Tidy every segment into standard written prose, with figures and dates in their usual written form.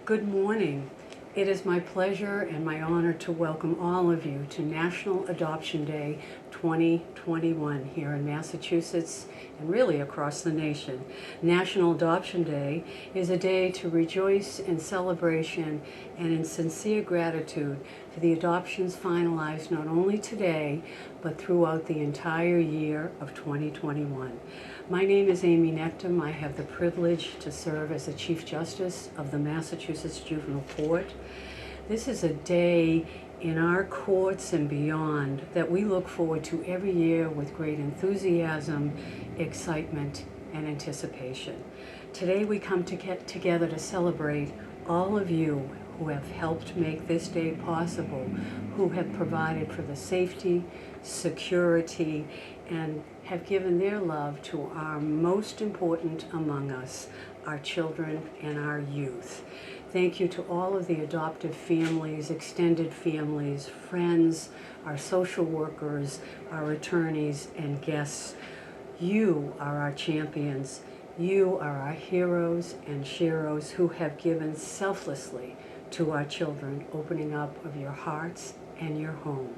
Good morning. It is my pleasure and my honor to welcome all of you to National Adoption Day 2021 here in Massachusetts and really across the nation. National Adoption Day is a day to rejoice in celebration and in sincere gratitude for the adoptions finalized not only today but throughout the entire year of 2021. My name is Amy Nectum. I have the privilege to serve as the Chief Justice of the Massachusetts Juvenile Court. This is a day in our courts and beyond that we look forward to every year with great enthusiasm, excitement, and anticipation. Today we come together to celebrate all of you who have helped make this day possible, who have provided for the safety, security, and have given their love to our most important among us, our children and our youth. Thank you to all of the adoptive families, extended families, friends, our social workers, our attorneys, and guests. You are our champions. You are our heroes and sheroes who have given selflessly to our children, opening up of your hearts and your home.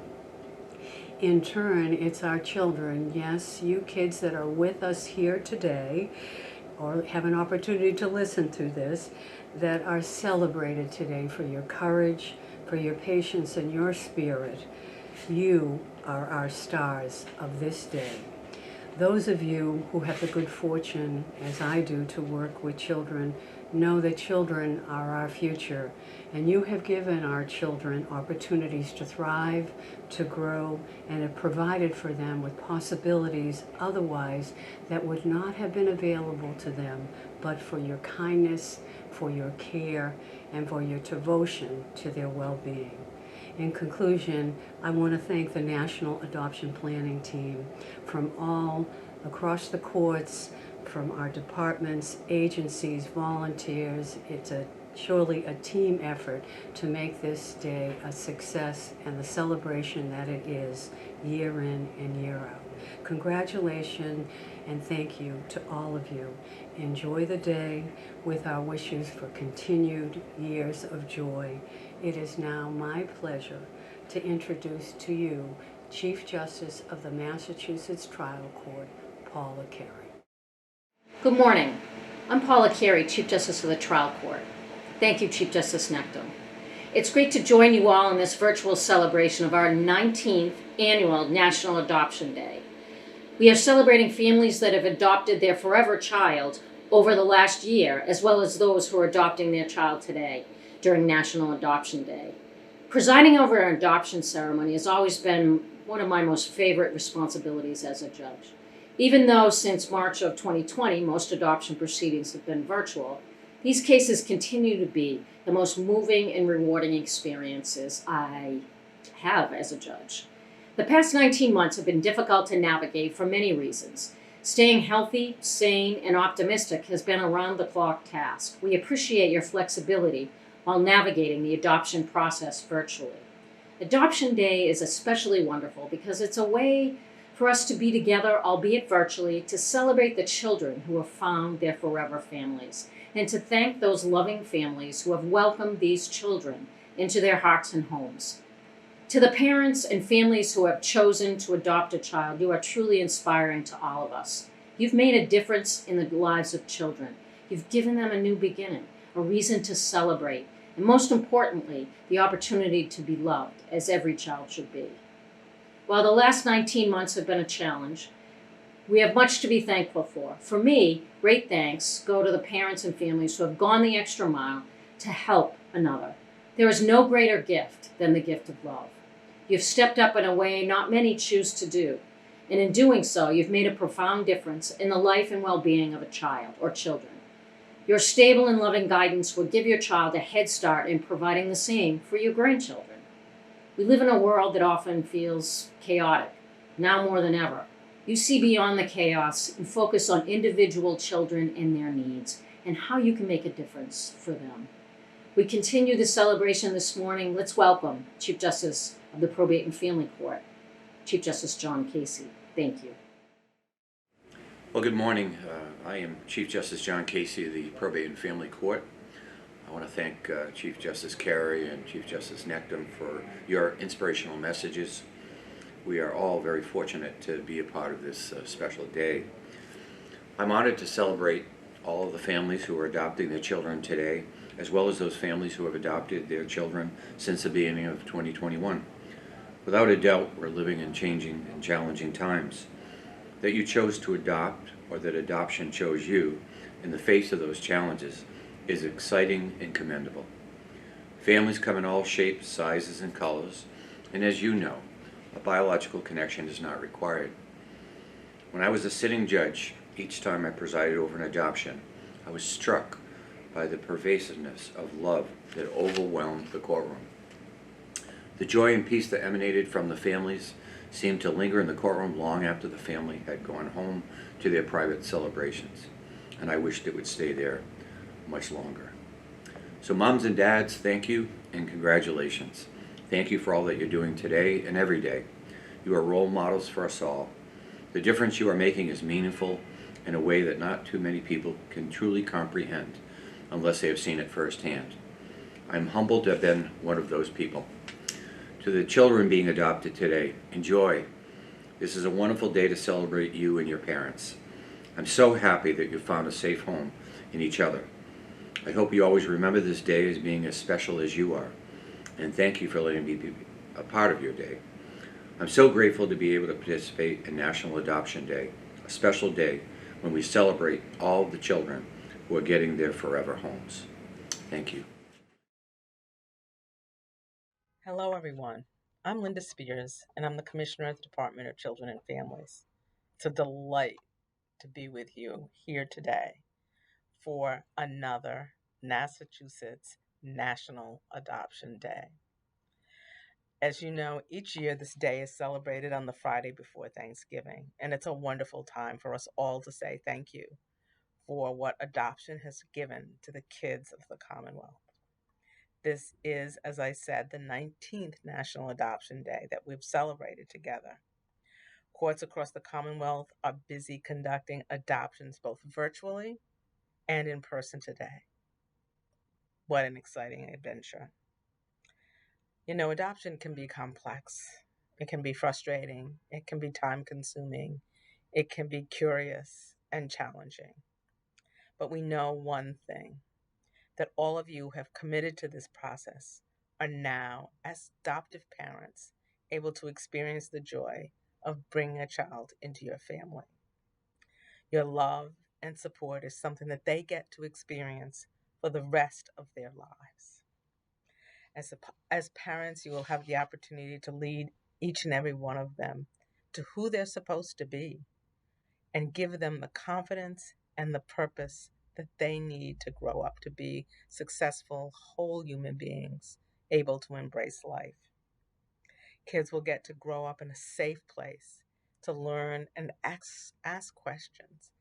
In turn, it's our children, yes, you kids that are with us here today, or have an opportunity to listen to this, that are celebrated today for your courage, for your patience and your spirit. You are our stars of this day. Those of you who have the good fortune, as I do, to work with children, know that children are our future, and you have given our children opportunities to thrive, to grow, and have provided for them with possibilities otherwise that would not have been available to them, but for your kindness, for your care, and for your devotion to their well-being. In conclusion, I want to thank the National Adoption Planning Team from all across the courts, from our departments, agencies, volunteers. It's surely a team effort to make this day a success and the celebration that it is year in and year out. Congratulations and thank you to all of you. Enjoy the day with our wishes for continued years of joy. It is now my pleasure to introduce to you Chief Justice of the Massachusetts Trial Court, Paula Carey. Good morning. I'm Paula Carey, Chief Justice of the Trial Court. Thank you, Chief Justice Nectum. It's great to join you all in this virtual celebration of our 19th annual National Adoption Day. We are celebrating families that have adopted their forever child over the last year, as well as those who are adopting their child today during National Adoption Day. Presiding over an adoption ceremony has always been one of my most favorite responsibilities as a judge. Even though since March of 2020, most adoption proceedings have been virtual, these cases continue to be the most moving and rewarding experiences I have as a judge. The past 19 months have been difficult to navigate for many reasons. Staying healthy, sane, and optimistic has been a round-the-clock task. We appreciate your flexibility while navigating the adoption process virtually. Adoption Day is especially wonderful because it's a way for us to be together, albeit virtually, to celebrate the children who have found their forever families, and to thank those loving families who have welcomed these children into their hearts and homes. To the parents and families who have chosen to adopt a child, you are truly inspiring to all of us. You've made a difference in the lives of children. You've given them a new beginning, a reason to celebrate, and most importantly, the opportunity to be loved, as every child should be. While the last 19 months have been a challenge, we have much to be thankful for. For me, great thanks go to the parents and families who have gone the extra mile to help another. There is no greater gift than the gift of love. You've stepped up in a way not many choose to do, and in doing so, you've made a profound difference in the life and well-being of a child or children. Your stable and loving guidance will give your child a head start in providing the same for your grandchildren. We live in a world that often feels chaotic, now more than ever. You see beyond the chaos and focus on individual children and their needs and how you can make a difference for them. We continue the celebration this morning. Let's welcome Chief Justice of the Probate and Family Court, Chief Justice John Casey. Thank you. Well, good morning. I am Chief Justice John Casey of the Probate and Family Court. I want to thank Chief Justice Carey and Chief Justice Nectum for your inspirational messages. We are all very fortunate to be a part of this special day. I'm honored to celebrate all of the families who are adopting their children today, as well as those families who have adopted their children since the beginning of 2021. Without a doubt, we're living in changing and challenging times. That you chose to adopt or that adoption chose you in the face of those challenges is exciting and commendable. Families come in all shapes, sizes, and colors, and as you know, a biological connection is not required. When I was a sitting judge, each time I presided over an adoption, I was struck by the pervasiveness of love that overwhelmed the courtroom. The joy and peace that emanated from the families seemed to linger in the courtroom long after the family had gone home to their private celebrations, and I wished it would stay there much longer. So moms and dads, thank you and congratulations. Thank you for all that you're doing today and every day. You are role models for us all. The difference you are making is meaningful in a way that not too many people can truly comprehend unless they have seen it firsthand. I'm humbled to have been one of those people. To the children being adopted today, enjoy. This is a wonderful day to celebrate you and your parents. I'm so happy that you found a safe home in each other. I hope you always remember this day as being as special as you are, and thank you for letting me be a part of your day. I'm so grateful to be able to participate in National Adoption Day, a special day when we celebrate all the children who are getting their forever homes. Thank you. Hello, everyone. I'm Linda Spears, and I'm the Commissioner of the Department of Children and Families. It's a delight to be with you here today for another Massachusetts National Adoption Day. As you know, each year this day is celebrated on the Friday before Thanksgiving, and it's a wonderful time for us all to say thank you for what adoption has given to the kids of the Commonwealth. This is, as I said, the 19th National Adoption Day that we've celebrated together. Courts across the Commonwealth are busy conducting adoptions both virtually and in person today. What an exciting adventure. You know, adoption can be complex. It can be frustrating. It can be time consuming. It can be curious and challenging. But we know one thing, that all of you have committed to this process are now, as adoptive parents, able to experience the joy of bringing a child into your family. Your love and support is something that they get to experience for the rest of their lives. As parents, you will have the opportunity to lead each and every one of them to who they're supposed to be and give them the confidence and the purpose that they need to grow up to be successful, whole human beings able to embrace life. Kids will get to grow up in a safe place to learn and ask questions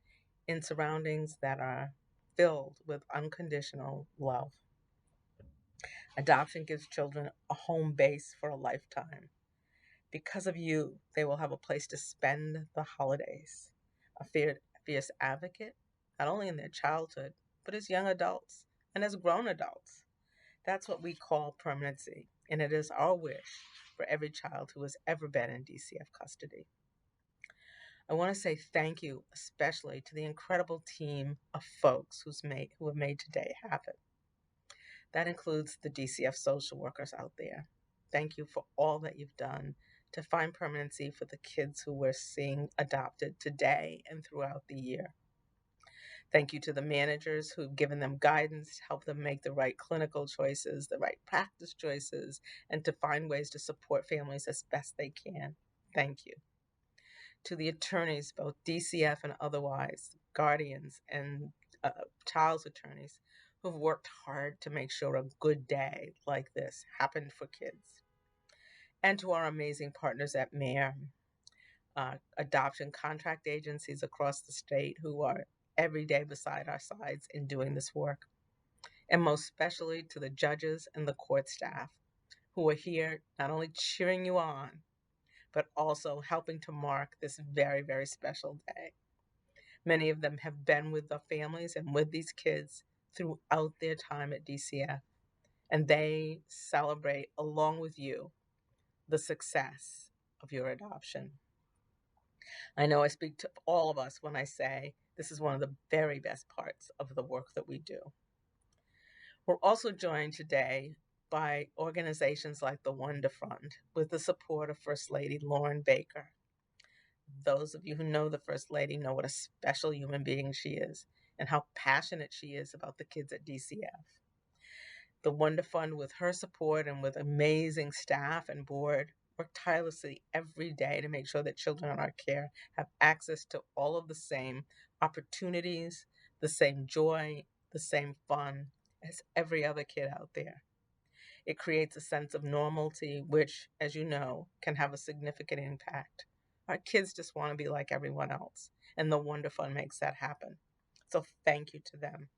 in surroundings that are filled with unconditional love. Adoption gives children a home base for a lifetime. Because of you, they will have a place to spend the holidays. A fierce advocate, not only in their childhood, but as young adults and as grown adults. That's what we call permanency, and it is our wish for every child who has ever been in DCF custody. I want to say thank you especially to the incredible team of folks who have made today happen. That includes the DCF social workers out there. Thank you for all that you've done to find permanency for the kids who we're seeing adopted today and throughout the year. Thank you to the managers who've given them guidance to help them make the right clinical choices, the right practice choices, and to find ways to support families as best they can. Thank you. To the attorneys, both DCF and otherwise, guardians and child's attorneys, who've worked hard to make sure a good day like this happened for kids. And to our amazing partners at MARE, adoption contract agencies across the state who are every day beside our sides in doing this work. And most especially to the judges and the court staff who are here not only cheering you on, but also helping to mark this very, very special day. Many of them have been with the families and with these kids throughout their time at DCF, and they celebrate along with you the success of your adoption. I know I speak to all of us when I say this is one of the very best parts of the work that we do. We're also joined today by organizations like the Wonder Fund with the support of First Lady Lauren Baker. Those of you who know the First Lady know what a special human being she is and how passionate she is about the kids at DCF. The Wonder Fund, with her support and with amazing staff and board, work tirelessly every day to make sure that children in our care have access to all of the same opportunities, the same joy, the same fun as every other kid out there. It creates a sense of normalcy, which, as you know, can have a significant impact. Our kids just want to be like everyone else, and the Wonder Fund makes that happen. So thank you to them.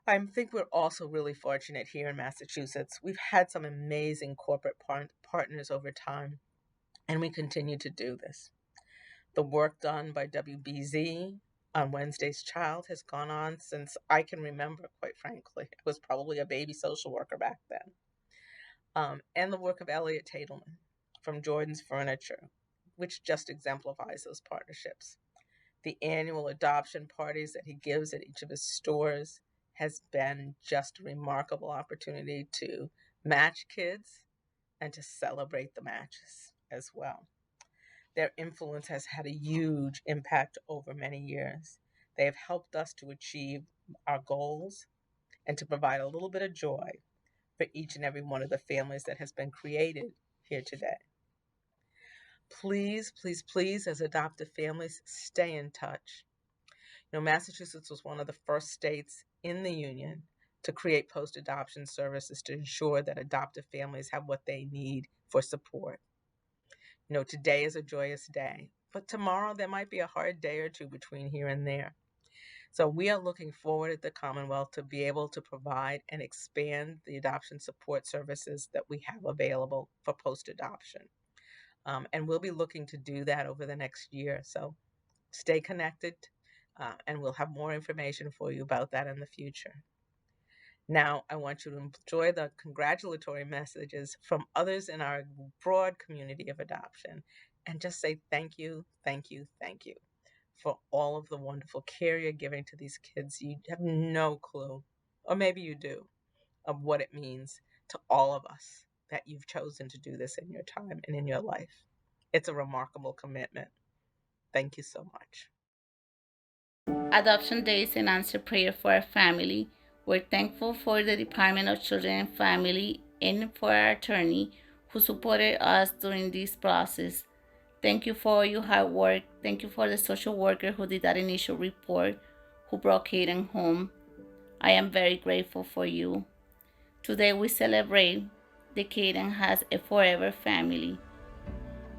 I think we're also really fortunate here in Massachusetts. We've had some amazing corporate partners over time, and we continue to do this. The work done by WBZ on Wednesday's Child has gone on since I can remember, quite frankly. I was probably a baby social worker back then. And the work of Elliot Tadelman from Jordan's Furniture, which just exemplifies those partnerships. The annual adoption parties that he gives at each of his stores has been just a remarkable opportunity to match kids and to celebrate the matches as well. Their influence has had a huge impact over many years. They have helped us to achieve our goals and to provide a little bit of joy for each and every one of the families that has been created here today. Please, please, please, as adoptive families, stay in touch. You know, Massachusetts was one of the first states in the union to create post-adoption services to ensure that adoptive families have what they need for support. You know, today is a joyous day, but tomorrow there might be a hard day or two between here and there. So we are looking forward at the Commonwealth to be able to provide and expand the adoption support services that we have available for post-adoption. And we'll be looking to do that over the next year. So stay connected, and we'll have more information for you about that in the future. Now, I want you to enjoy the congratulatory messages from others in our broad community of adoption and just say thank you, thank you, thank you for all of the wonderful care you're giving to these kids. You have no clue, or maybe you do, of what it means to all of us that you've chosen to do this in your time and in your life. It's a remarkable commitment. Thank you so much. Adoption Day is an answered prayer for our family. We're thankful for the Department of Children and Family and for our attorney who supported us during this process. Thank you for your hard work. Thank you for the social worker who did that initial report, who brought Kaden home. I am very grateful for you. Today we celebrate that Kaden has a forever family.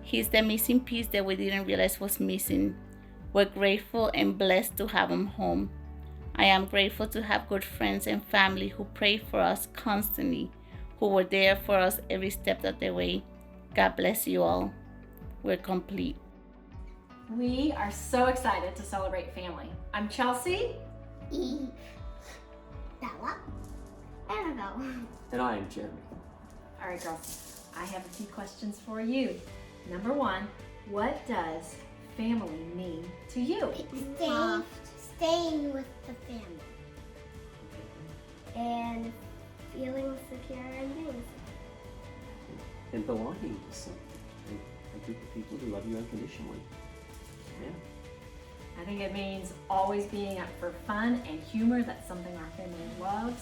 He's the missing piece that we didn't realize was missing. We're grateful and blessed to have him home. I am grateful to have good friends and family who pray for us constantly, who were there for us every step of the way. God bless you all. We're complete. We are so excited to celebrate family. I'm Chelsea. Eve. Bella. Annabelle. And I am Jeremy. All right, girls, I have a few questions for you. Number one, what does family mean to you? Staying with the family. And feeling secure and being secure. And belonging to something. A group of people who love you unconditionally. Yeah. I think it means always being up for fun and humor. That's something our family loves.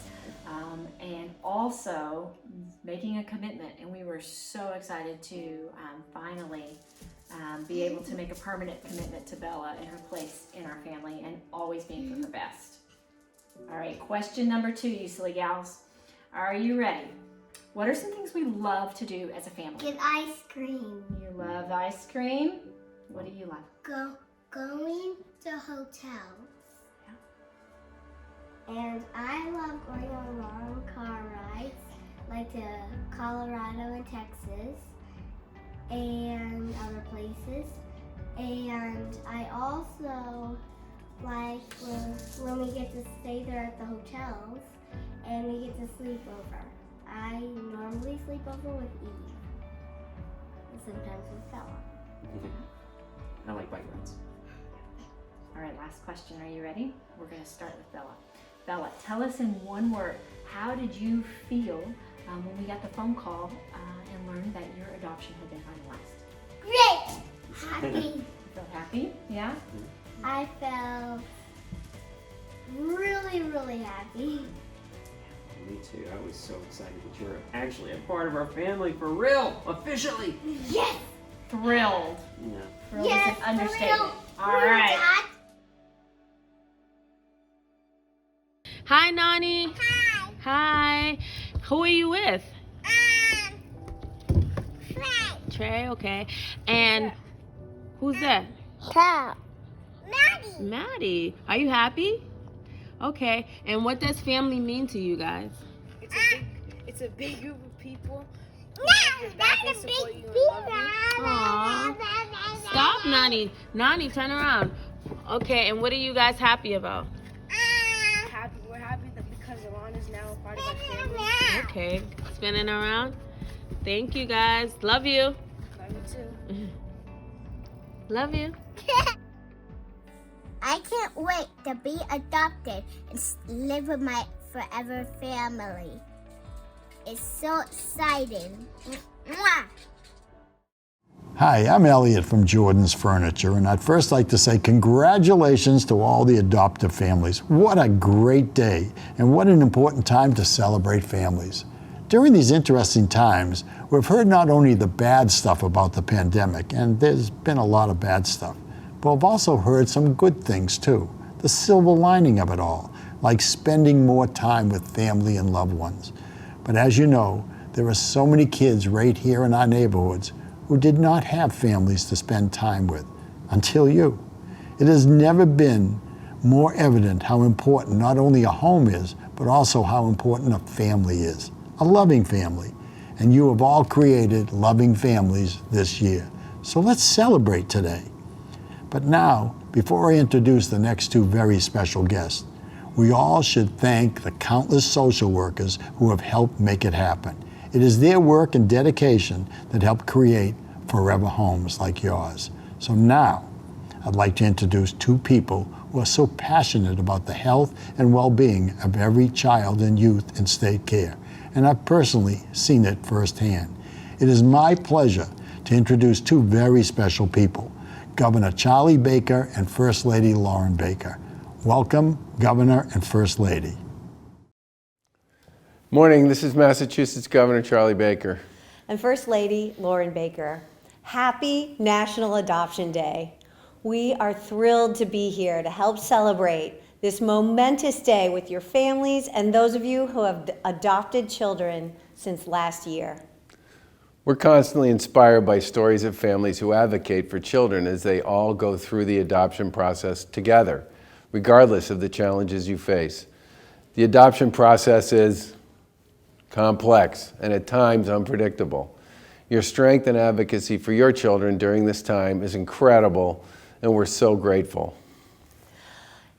And also making a commitment. And we were so excited to finally be able to make a permanent commitment to Bella and her place in our family and always being for her best. All right, question number 2, you silly gals. Are you ready? What are some things we love to do as a family? Get ice cream. You love ice cream. What do you love? Going to hotels. And I love going on long car rides, like to Colorado and Texas and other places. And I also like when we get to stay there at the hotels and we get to sleep over. I normally sleep over with Eve, and sometimes with Bella. I like bike rides. All right, last question. Are you ready? We're going to start with Bella. Bella, tell us in one word, how did you feel when we got the phone call and learned that your adoption had been finalized? Great! Happy. You felt happy? Yeah? I felt really, really happy. Me too. I was so excited that you're actually a part of our family for real, officially. Yes! Thrilled. Yeah. Thrilled Yes, is an understatement. real. All right. Dad. Hi, Nani. Hi. Hi. Who are you with? Frank. Trey, okay. And who's that? Cow. Maddie. Maddie. Are you happy? Okay. And what does family mean to you guys? It's a big group of people. No, that's a big Aw. Stop, Nani. Nani, turn around. Okay, and what are you guys happy about? We're happy that because Iran is now a part of our family. Okay, spinning around. Thank you, guys. Love you. Love you too. Love you. I can't wait to be adopted and live with my forever family. It's so exciting. Mwah! Hi, I'm Elliot from Jordan's Furniture, and I'd first like to say congratulations to all the adoptive families. What a great day, and what an important time to celebrate families. During these interesting times, we've heard not only the bad stuff about the pandemic, and there's been a lot of bad stuff, but we've also heard some good things too. The silver lining of it all, like spending more time with family and loved ones. But as you know, there are so many kids right here in our neighborhoods who did not have families to spend time with until you. It has never been more evident how important not only a home is, but also how important a family is, a loving family. And you have all created loving families this year. So let's celebrate today. But now, before I introduce the next two very special guests, we all should thank the countless social workers who have helped make it happen. It is their work and dedication that help create forever homes like yours. So now, I'd like to introduce two people who are so passionate about the health and well-being of every child and youth in state care. And I've personally seen it firsthand. It is my pleasure to introduce two very special people, Governor Charlie Baker and First Lady Lauren Baker. Welcome, Governor and First Lady. Morning, this is Massachusetts Governor Charlie Baker. And First Lady Lauren Baker. Happy National Adoption Day. We are thrilled to be here to help celebrate this momentous day with your families and those of you who have adopted children since last year. We're constantly inspired by stories of families who advocate for children as they all go through the adoption process together, regardless of the challenges you face. The adoption process is complex and at times unpredictable. Your strength and advocacy for your children during this time is incredible, and we're so grateful.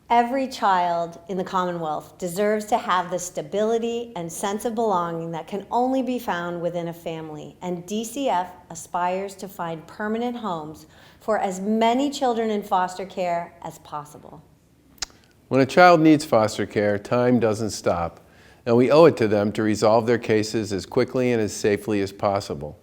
Every child in the Commonwealth deserves to have the stability and sense of belonging that can only be found within a family, and DCF aspires to find permanent homes for as many children in foster care as possible. When a child needs foster care, time doesn't stop, and we owe it to them to resolve their cases as quickly and as safely as possible.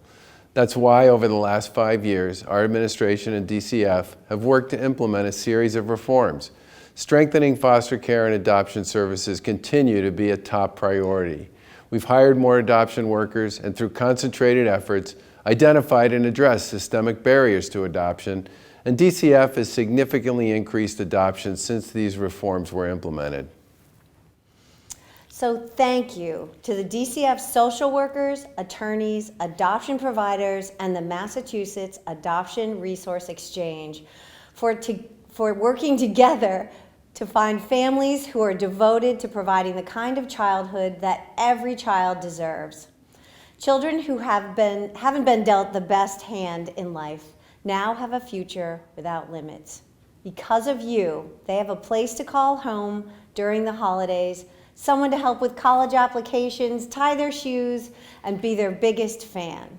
That's why over the last 5 years, our administration and DCF have worked to implement a series of reforms. Strengthening foster care and adoption services continue to be a top priority. We've hired more adoption workers and through concentrated efforts, identified and addressed systemic barriers to adoption, and DCF has significantly increased adoption since these reforms were implemented. So thank you to the DCF social workers, attorneys, adoption providers, and the Massachusetts Adoption Resource Exchange for working together to find families who are devoted to providing the kind of childhood that every child deserves. Children who haven't been dealt the best hand in life now have a future without limits. Because of you, they have a place to call home during the holidays, someone to help with college applications, tie their shoes, and be their biggest fan.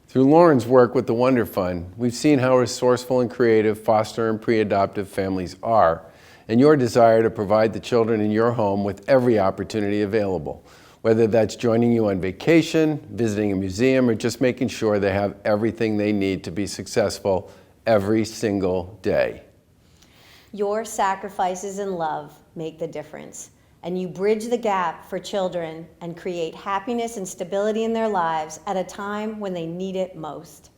Through Lauren's work with the Wonder Fund, we've seen how resourceful and creative foster and pre-adoptive families are, and your desire to provide the children in your home with every opportunity available, whether that's joining you on vacation, visiting a museum, or just making sure they have everything they need to be successful every single day. Your sacrifices and love make the difference, and you bridge the gap for children and create happiness and stability in their lives at a time when they need it most.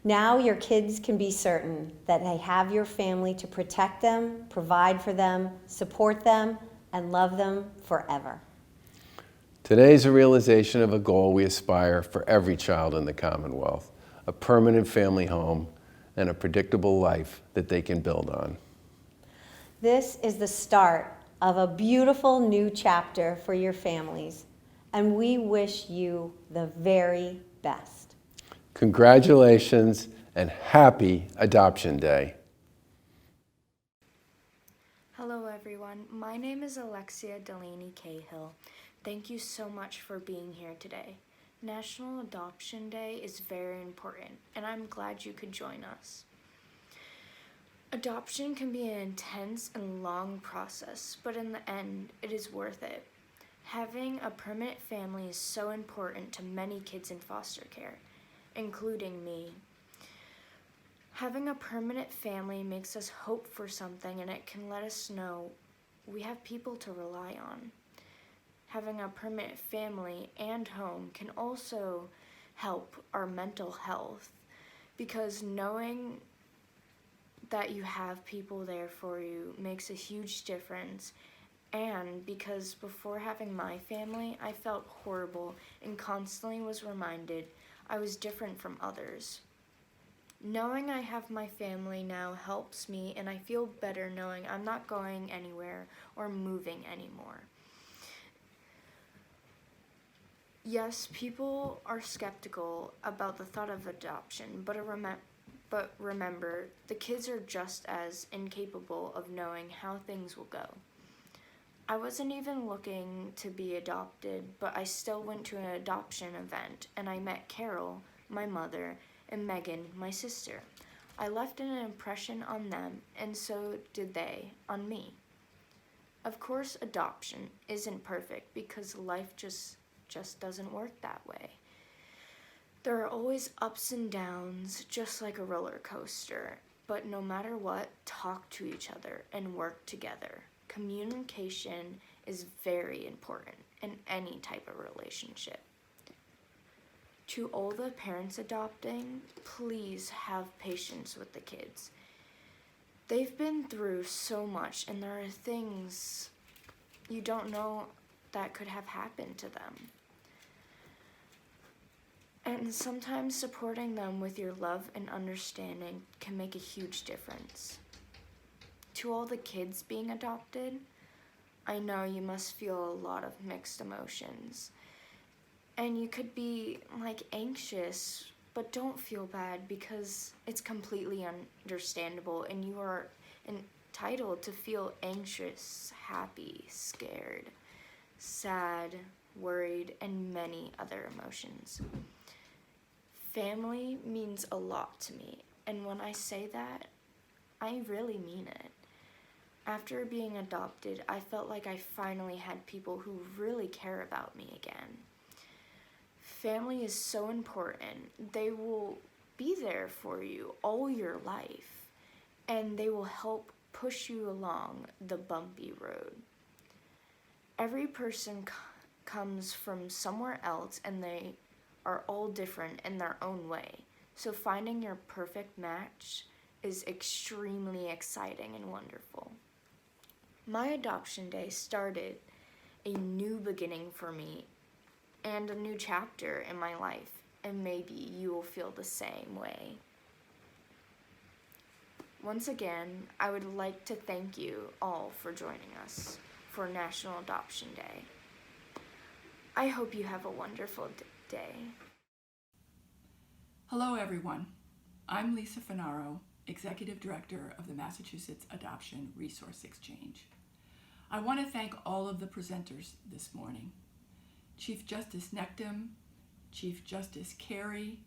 Now your kids can be certain that they have your family to protect them, provide for them, support them, and love them forever. Today is a realization of a goal we aspire for every child in the Commonwealth, a permanent family home and a predictable life that they can build on. This is the start of a beautiful new chapter for your families, and we wish you the very best. Congratulations and happy Adoption Day. Hello everyone, my name is Alexia Delaney Cahill. Thank you so much for being here today. National Adoption Day is very important, and I'm glad you could join us. Adoption can be an intense and long process, but in the end, it is worth it. Having a permanent family is so important to many kids in foster care, including me. Having a permanent family makes us hope for something, and it can let us know we have people to rely on. Having a permanent family and home can also help our mental health, because knowing that you have people there for you makes a huge difference. And because before having my family, I felt horrible and constantly was reminded I was different from others. Knowing I have my family now helps me, and I feel better knowing I'm not going anywhere or moving anymore. Yes, people are skeptical about the thought of adoption, but remember, the kids are just as incapable of knowing how things will go. I wasn't even looking to be adopted, but I still went to an adoption event, and I met Carol, my mother, and Megan, my sister. I left an impression on them, and so did they on me. Of course, adoption isn't perfect because life just doesn't work that way. There are always ups and downs, just like a roller coaster, but no matter what, talk to each other and work together. Communication is very important in any type of relationship. To all the parents adopting, please have patience with the kids. They've been through so much, and there are things you don't know that could have happened to them. And sometimes supporting them with your love and understanding can make a huge difference. To all the kids being adopted, I know you must feel a lot of mixed emotions. And you could be anxious, but don't feel bad because it's completely understandable, and you are entitled to feel anxious, happy, scared, sad, worried, and many other emotions. Family means a lot to me, and when I say that, I really mean it. After being adopted, I felt like I finally had people who really care about me again. Family is so important. They will be there for you all your life, and they will help push you along the bumpy road. Every person comes from somewhere else, and they are all different in their own way. So finding your perfect match is extremely exciting and wonderful. My adoption day started a new beginning for me and a new chapter in my life, and maybe you will feel the same way. Once again, I would like to thank you all for joining us for National Adoption Day. I hope you have a wonderful day. Hello everyone, I'm Lisa Finaro, Executive Director of the Massachusetts Adoption Resource Exchange. I want to thank all of the presenters this morning. Chief Justice Nectom, Chief Justice Carey,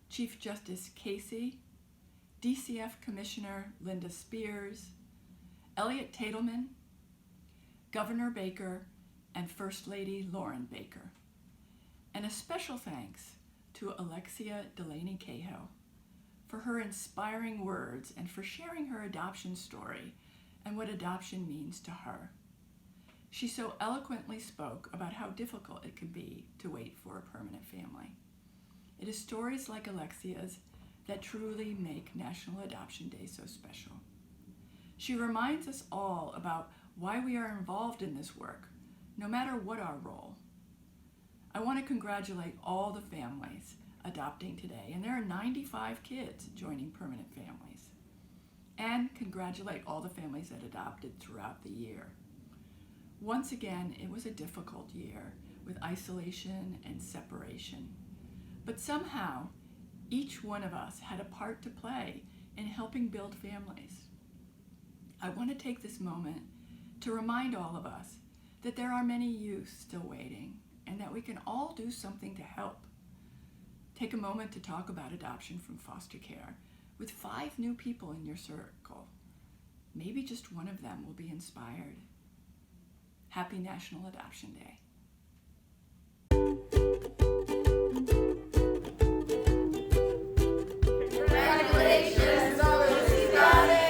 Chief Justice Casey, DCF Commissioner Linda Spears, Elliot Tadelman, Governor Baker, and First Lady Lauren Baker. And a special thanks to Alexia Delaney Cahill for her inspiring words and for sharing her adoption story and what adoption means to her. She so eloquently spoke about how difficult it can be to wait for a permanent family. It is stories like Alexia's that truly make National Adoption Day so special. She reminds us all about why we are involved in this work, no matter what our role. I want to congratulate all the families adopting today, and there are 95 kids joining permanent families. And congratulate all the families that adopted throughout the year. Once again, it was a difficult year with isolation and separation. But somehow, each one of us had a part to play in helping build families. I want to take this moment to remind all of us that there are many youth still waiting and that we can all do something to help. Take a moment to talk about adoption from foster care with 5 new people in your circle. Maybe just one of them will be inspired. Happy National Adoption Day. Congratulations, Lucy got it!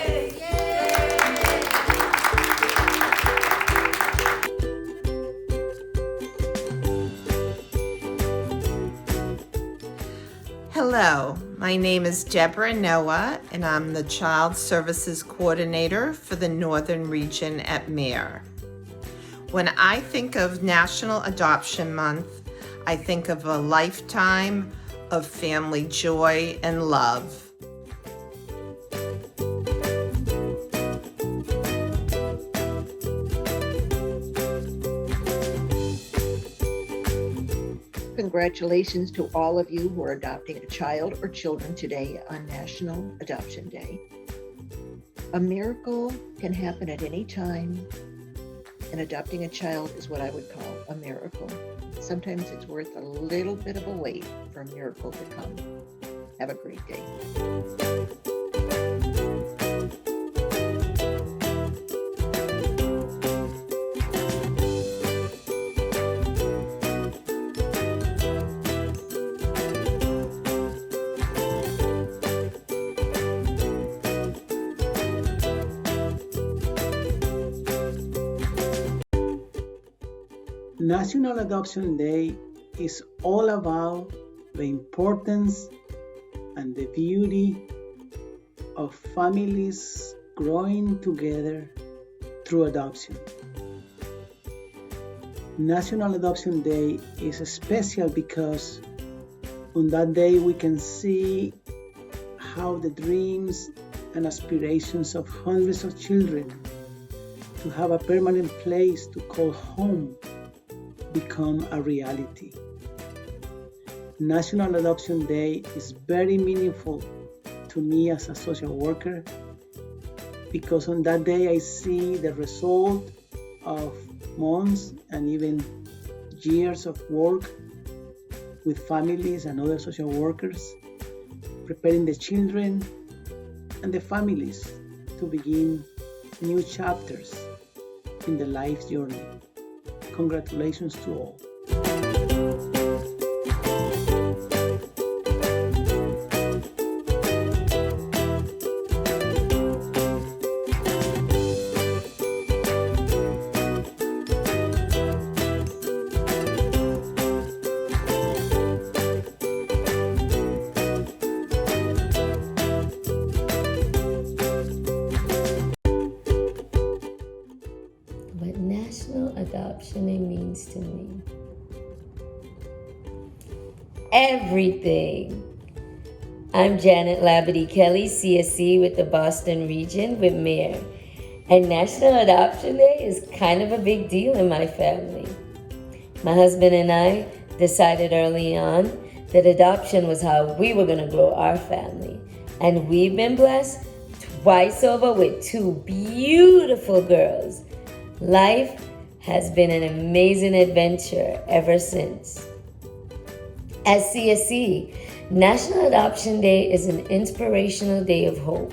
Hello, my name is Deborah Noah, and I'm the Child Services Coordinator for the Northern Region at MARE. When I think of National Adoption Month, I think of a lifetime of family joy and love. Congratulations to all of you who are adopting a child or children today on National Adoption Day. A miracle can happen at any time, and adopting a child is what I would call a miracle. Sometimes it's worth a little bit of a wait for a miracle to come. Have a great day. National Adoption Day is all about the importance and the beauty of families growing together through adoption. National Adoption Day is special because on that day we can see how the dreams and aspirations of hundreds of children to have a permanent place to call home become a reality. National Adoption Day is very meaningful to me as a social worker because on that day I see the result of months and even years of work with families and other social workers, preparing the children and the families to begin new chapters in the life journey. Congratulations to all. What National Adoption Day means to me. Everything. I'm Janet Labadie Kelly, CSC with the Boston region with MARE. And National Adoption Day is kind of a big deal in my family. My husband and I decided early on that adoption was how we were going to grow our family. And we've been blessed twice over with 2 beautiful girls. Life has been an amazing adventure ever since. At CSC, National Adoption Day is an inspirational day of hope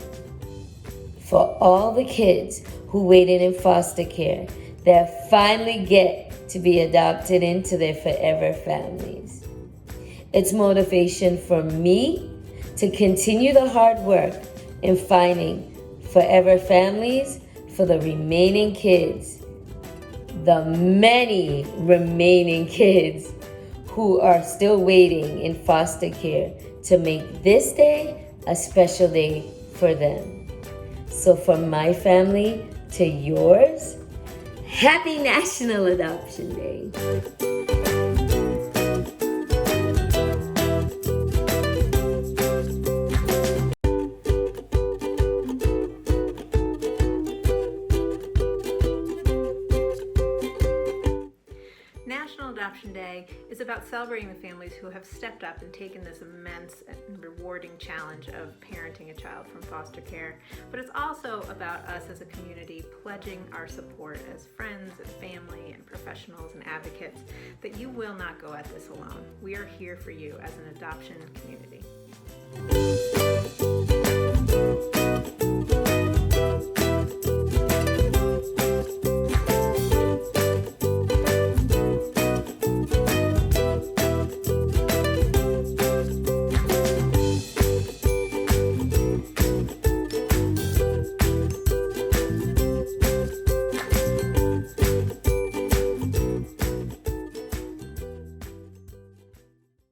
for all the kids who waited in foster care that finally get to be adopted into their forever families. It's motivation for me to continue the hard work in finding forever families for the remaining kids, the many remaining kids who are still waiting in foster care, to make this day a special day for them. So from my family to yours, happy National Adoption Day. National Adoption Day is about celebrating the families who have stepped up and taken this immense and rewarding challenge of parenting a child from foster care. But it's also about us as a community pledging our support as friends and family and professionals and advocates that you will not go at this alone. We are here for you as an adoption community.